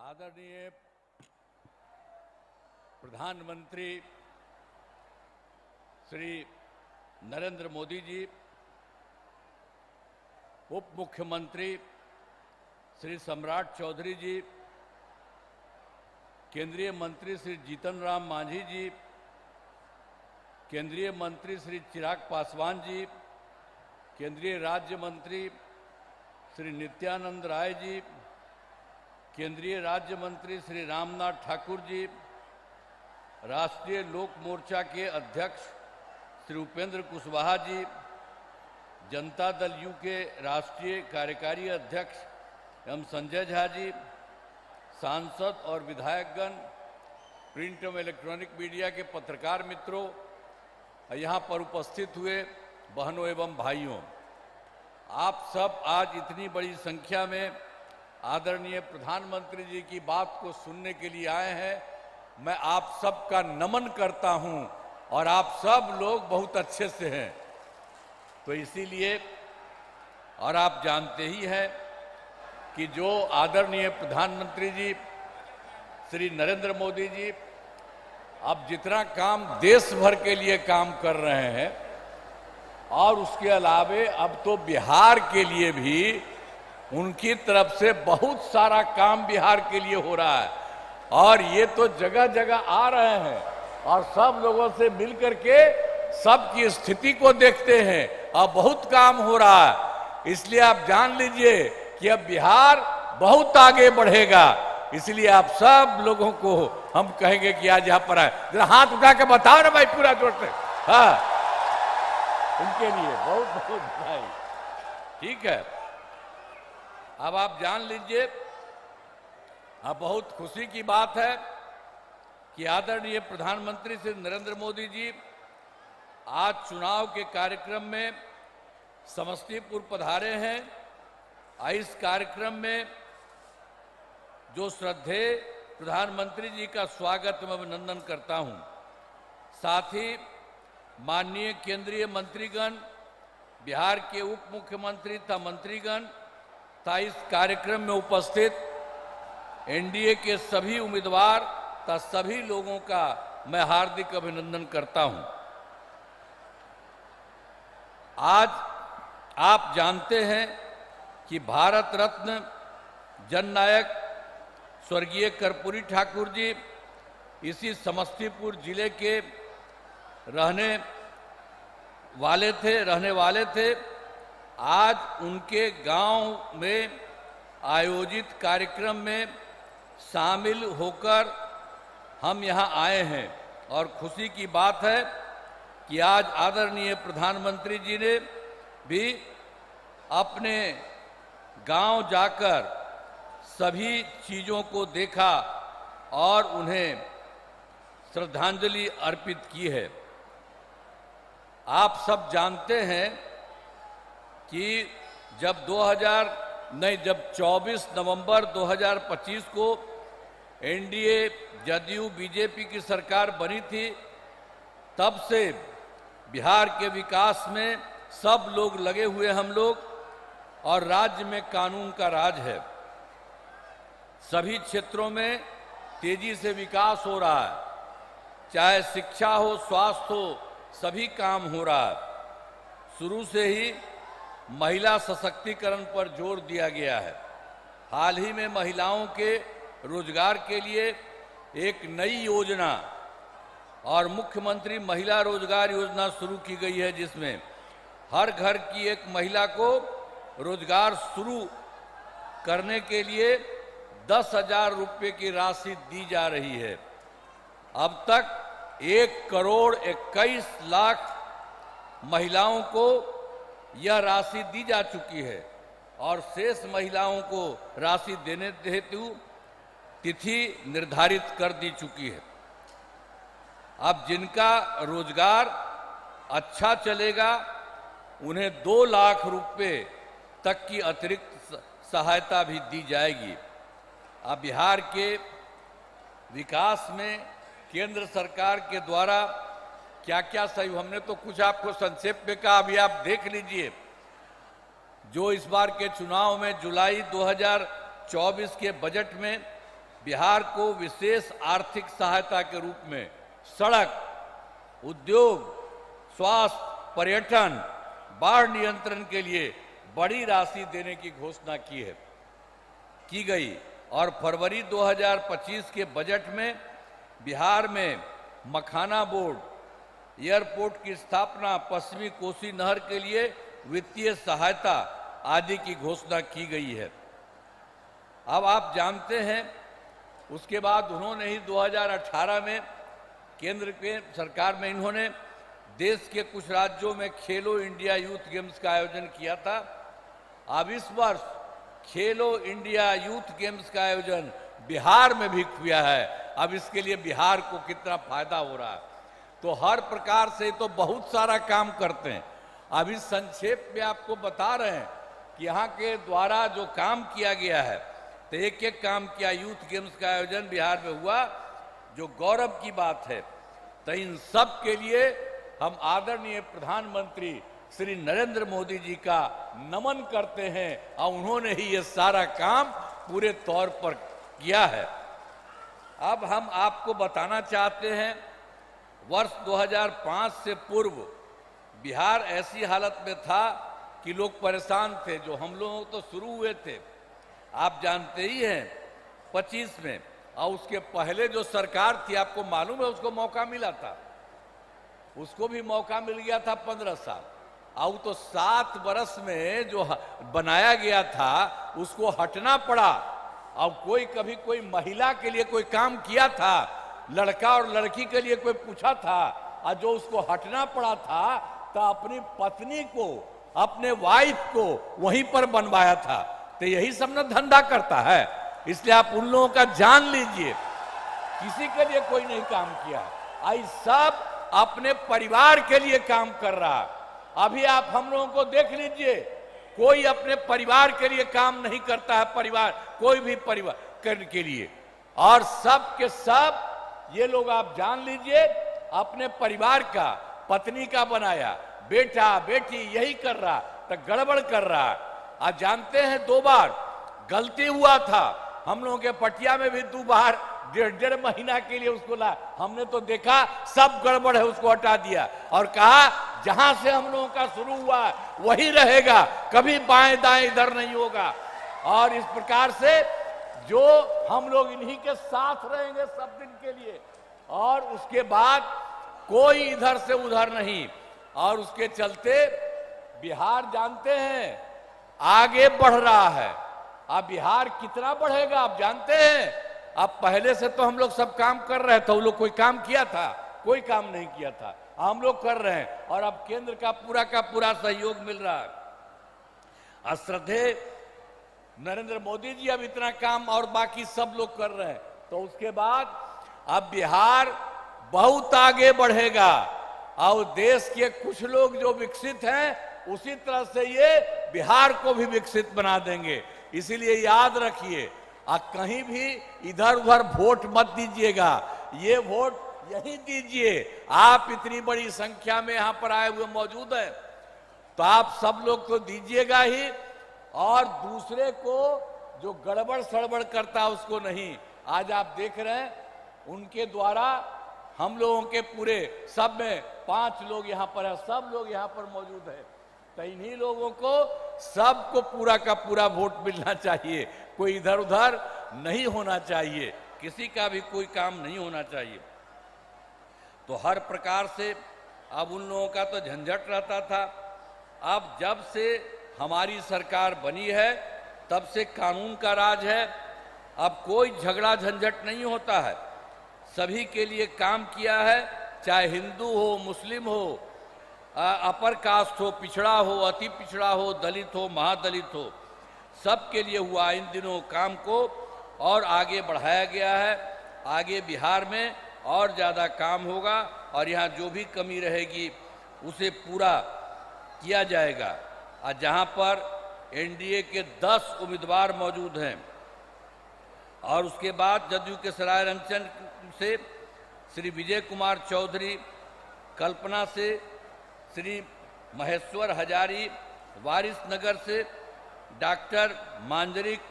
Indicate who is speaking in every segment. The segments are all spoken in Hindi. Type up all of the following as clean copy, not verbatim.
Speaker 1: आदरणीय प्रधानमंत्री श्री नरेंद्र मोदी जी, उप मुख्यमंत्री श्री सम्राट चौधरी जी, केंद्रीय मंत्री श्री जीतन राम मांझी जी, केंद्रीय मंत्री श्री चिराग पासवान जी, केंद्रीय राज्य मंत्री श्री नित्यानंद राय जी, केंद्रीय राज्य मंत्री श्री रामनाथ ठाकुर जी, राष्ट्रीय लोक मोर्चा के अध्यक्ष श्री उपेंद्र कुशवाहा जी, जनता दल यू के राष्ट्रीय कार्यकारी अध्यक्ष एवं संजय झा जी, सांसद और विधायकगण, प्रिंट एवं इलेक्ट्रॉनिक मीडिया के पत्रकार मित्रों, यहाँ पर उपस्थित हुए बहनों एवं भाइयों, आप सब आज इतनी बड़ी संख्या में आदरणीय प्रधानमंत्री जी की बात को सुनने के लिए आए हैं। मैं आप सबका नमन करता हूं और आप सब लोग बहुत अच्छे से हैं। तो इसीलिए, और आप जानते ही हैं कि जो आदरणीय प्रधानमंत्री जी श्री नरेंद्र मोदी जी अब जितना काम देश भर के लिए काम कर रहे हैं और उसके अलावे अब तो बिहार के लिए भी उनकी तरफ से बहुत सारा काम बिहार के लिए हो रहा है और ये तो जगह जगह आ रहे हैं और सब लोगों से मिल करके सबकी स्थिति को देखते हैं और बहुत काम हो रहा है। इसलिए आप जान लीजिए कि अब बिहार बहुत आगे बढ़ेगा। इसलिए आप सब लोगों को हम कहेंगे कि आज यहाँ पर आए, जरा हाथ उठा के बताओ ना भाई पूरा जोर से। हाँ, उनके लिए बहुत बहुत बधाई। ठीक है, अब आप जान लीजिए, अब बहुत खुशी की बात है कि आदरणीय प्रधानमंत्री श्री नरेंद्र मोदी जी आज चुनाव के कार्यक्रम में समस्तीपुर पधारे हैं। इस कार्यक्रम में जो श्रद्धेय प्रधानमंत्री जी का स्वागत मैं अभिनंदन करता हूं। साथ ही माननीय केंद्रीय मंत्रीगण, बिहार के उप मुख्यमंत्री तथा मंत्रीगण तथा इस कार्यक्रम में उपस्थित एनडीए के सभी उम्मीदवार तथा सभी लोगों का मैं हार्दिक अभिनंदन करता हूं। आज आप जानते हैं कि भारत रत्न जननायक स्वर्गीय कर्पूरी ठाकुर जी इसी समस्तीपुर जिले के रहने वाले थे। आज उनके गांव में आयोजित कार्यक्रम में शामिल होकर हम यहां आए हैं और खुशी की बात है कि आज आदरणीय प्रधानमंत्री जी ने भी अपने गांव जाकर सभी चीजों को देखा और उन्हें श्रद्धांजलि अर्पित की है। आप सब जानते हैं कि जब 24 नवंबर 2025 को एनडीए जदयू बीजेपी की सरकार बनी थी, तब से बिहार के विकास में सब लोग लगे हुए हम लोग और राज्य में कानून का राज है। सभी क्षेत्रों में तेजी से विकास हो रहा है, चाहे शिक्षा हो, स्वास्थ्य हो, सभी काम हो रहा है। शुरू से ही महिला सशक्तिकरण पर जोर दिया गया है। हाल ही में महिलाओं के रोजगार के लिए एक नई योजना और मुख्यमंत्री महिला रोजगार योजना शुरू की गई है, जिसमें हर घर की एक महिला को रोजगार शुरू करने के लिए 10,000 रुपये की राशि दी जा रही है। अब तक 1,21,00,000 महिलाओं को यह राशि दी जा चुकी है और शेष महिलाओं को राशि देने हेतु तिथि निर्धारित कर दी चुकी है। अब जिनका रोजगार अच्छा चलेगा उन्हें 2 लाख रुपए तक की अतिरिक्त सहायता भी दी जाएगी। अब बिहार के विकास में केंद्र सरकार के द्वारा क्या क्या सही, हमने तो कुछ आपको संक्षेप में कहा, अभी आप देख लीजिए। जो इस बार के चुनाव में जुलाई 2024 के बजट में बिहार को विशेष आर्थिक सहायता के रूप में सड़क, उद्योग, स्वास्थ्य, पर्यटन, बाढ़ नियंत्रण के लिए बड़ी राशि देने की घोषणा की गई और फरवरी 2025 के बजट में बिहार में मखाना बोर्ड, एयरपोर्ट की स्थापना, पश्चिमी कोसी नहर के लिए वित्तीय सहायता आदि की घोषणा की गई है। अब आप जानते हैं उसके बाद उन्होंने ही 2018 में केंद्र के सरकार में इन्होंने देश के कुछ राज्यों में खेलो इंडिया यूथ गेम्स का आयोजन किया था। अब इस वर्ष खेलो इंडिया यूथ गेम्स का आयोजन बिहार में भी किया है। अब इसके लिए बिहार को कितना फायदा हो रहा है, तो हर प्रकार से तो बहुत सारा काम करते हैं। अभी संक्षेप में आपको बता रहे हैं कि यहाँ के द्वारा जो काम किया गया है, तो एक एक काम किया। यूथ गेम्स का आयोजन बिहार में हुआ, जो गौरव की बात है। तो इन सब के लिए हम आदरणीय प्रधानमंत्री श्री नरेंद्र मोदी जी का नमन करते हैं और उन्होंने ही ये सारा काम पूरे तौर पर किया है। अब हम आपको बताना चाहते हैं, वर्ष 2005 से पूर्व बिहार ऐसी हालत में था कि लोग परेशान थे। जो हम लोग तो शुरू हुए थे, आप जानते ही हैं, 25 में, और उसके पहले जो सरकार थी, आपको मालूम है, उसको मौका मिला था, उसको भी मौका मिल गया था 15 साल। और तो 7 वर्ष में जो बनाया गया था उसको हटना पड़ा। और कभी कोई महिला के लिए कोई काम किया था, लड़का और लड़की के लिए कोई पूछा था, और जो उसको हटना पड़ा था, तो अपनी पत्नी को, अपने वाइफ को वहीं पर बनवाया था। तो यही सब ना धंधा करता है। इसलिए आप उन लोगों का जान लीजिए, किसी के लिए कोई नहीं काम किया। आई सब अपने परिवार के लिए काम कर रहा है। अभी आप हम लोगों को देख लीजिए, कोई अपने परिवार के लिए काम नहीं करता है, परिवार, कोई भी परिवार करने के लिए। और सब के सब ये लोग आप जान लीजिए, अपने परिवार का, पत्नी का बनाया, बेटा बेटी यही कर रहा, तो गड़बड़ कर रहा। आज जानते हैं 2 बार गलती हुआ था हम लोगों के पटिया में भी, 2 बार 1.5 महीना के लिए उसको ला। हमने तो देखा सब गड़बड़ है, उसको हटा दिया और कहा जहां से हम लोगों का शुरू हुआ वही रहेगा, कभी बाएं दाएं इधर नहीं होगा। और इस प्रकार से जो हम लोग इन्हीं के साथ रहेंगे सब दिन के लिए, और उसके बाद कोई इधर से उधर नहीं। और उसके चलते बिहार जानते हैं आगे बढ़ रहा है। अब बिहार कितना बढ़ेगा आप जानते हैं। अब पहले से तो हम लोग सब काम कर रहे थे, वो लोग कोई काम किया था? कोई काम नहीं किया था। हम लोग कर रहे हैं और अब केंद्र का पूरा सहयोग मिल रहा है। श्रद्धेय नरेंद्र मोदी जी अब इतना काम और बाकी सब लोग कर रहे हैं, तो उसके बाद अब बिहार बहुत आगे बढ़ेगा। और देश के कुछ लोग जो विकसित हैं, उसी तरह से ये बिहार को भी विकसित बना देंगे। इसीलिए याद रखिए, कहीं भी इधर उधर वोट मत दीजिएगा, ये वोट यही दीजिए। आप इतनी बड़ी संख्या में यहां पर आए हुए मौजूद हैं, तो आप सब लोग तो दीजिएगा ही, और दूसरे को जो गड़बड़ सड़बड़ करता है उसको नहीं। आज आप देख रहे हैं उनके द्वारा हम लोगों के पूरे सब में 5 लोग यहाँ पर है, सब लोग यहाँ पर मौजूद है। तो इन्हीं लोगों को सबको पूरा का पूरा वोट मिलना चाहिए, कोई इधर उधर नहीं होना चाहिए, किसी का भी कोई काम नहीं होना चाहिए। तो हर प्रकार से अब उन लोगों का तो झंझट रहता था। अब जब से हमारी सरकार बनी है तब से कानून का राज है। अब कोई झगड़ा झंझट नहीं होता है, सभी के लिए काम किया है, चाहे हिंदू हो, मुस्लिम हो, अपर कास्ट हो, पिछड़ा हो, अति पिछड़ा हो, दलित हो, महादलित हो, सबके लिए हुआ इन दिनों काम को और आगे बढ़ाया गया है। आगे बिहार में और ज़्यादा काम होगा और यहाँ जो भी कमी रहेगी उसे पूरा किया जाएगा। और जहाँ पर एनडीए के 10 उम्मीदवार मौजूद हैं और उसके बाद जदयू के सरायरंजन से श्री विजय कुमार चौधरी, कल्पना से श्री महेश्वर हजारी, वारिसनगर से डॉक्टर मांजरिक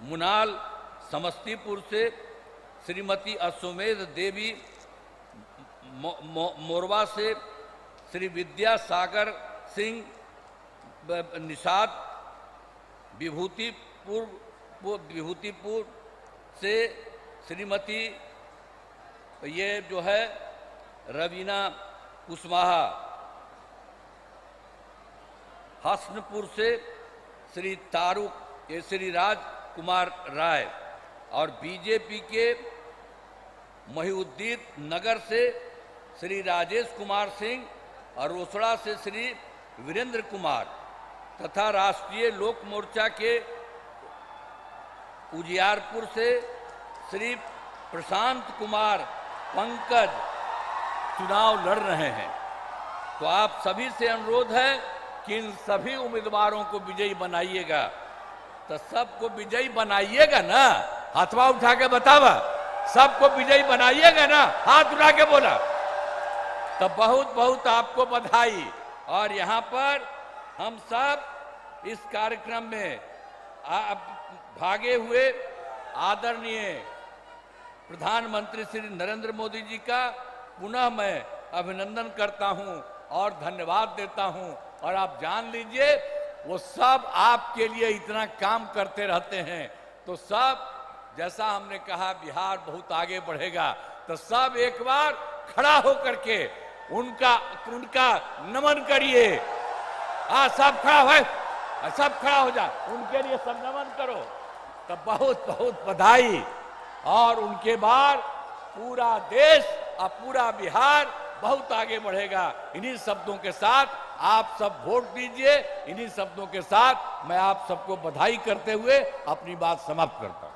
Speaker 1: मुनाल, समस्तीपुर से श्रीमती अश्वमेध देवी, मोरवा से श्री विद्यासागर सिंह निषाद, विभूतिपुर से श्रीमती ये जो है रवीना कुशवाहा, हसनपुर से श्री राज कुमार राय और बीजेपी के महिउद्दीन नगर से श्री राजेश कुमार सिंह और रोसड़ा से श्री वीरेंद्र कुमार तथा राष्ट्रीय लोक मोर्चा के उजियारपुर से श्री प्रशांत कुमार पंकज चुनाव लड़ रहे हैं। तो आप सभी से अनुरोध है कि इन सभी उम्मीदवारों को विजयी बनाइएगा। तो सबको विजयी बनाइएगा ना? हाथवा उठा के बतावा, सबको विजयी बनाइएगा ना? हाथ उठा के बोला। तो बहुत बहुत आपको बधाई। और यहाँ पर हम सब इस कार्यक्रम में भागे हुए आदरणीय प्रधानमंत्री श्री नरेंद्र मोदी जी का पुनः मैं अभिनंदन करता हूं और धन्यवाद देता हूं। और आप जान लीजिए वो सब आपके लिए इतना काम करते रहते हैं। तो सब जैसा हमने कहा बिहार बहुत आगे बढ़ेगा, तो सब एक बार खड़ा होकर के उनका नमन करिए। सब खड़ा है, सब खड़ा हो जा, उनके लिए सब नमन करो। तो बहुत बहुत बधाई। और उनके बाद पूरा देश और पूरा बिहार बहुत आगे बढ़ेगा। इन्हीं शब्दों के साथ आप सब वोट दीजिए। इन्हीं शब्दों के साथ मैं आप सबको बधाई करते हुए अपनी बात समाप्त करता हूं।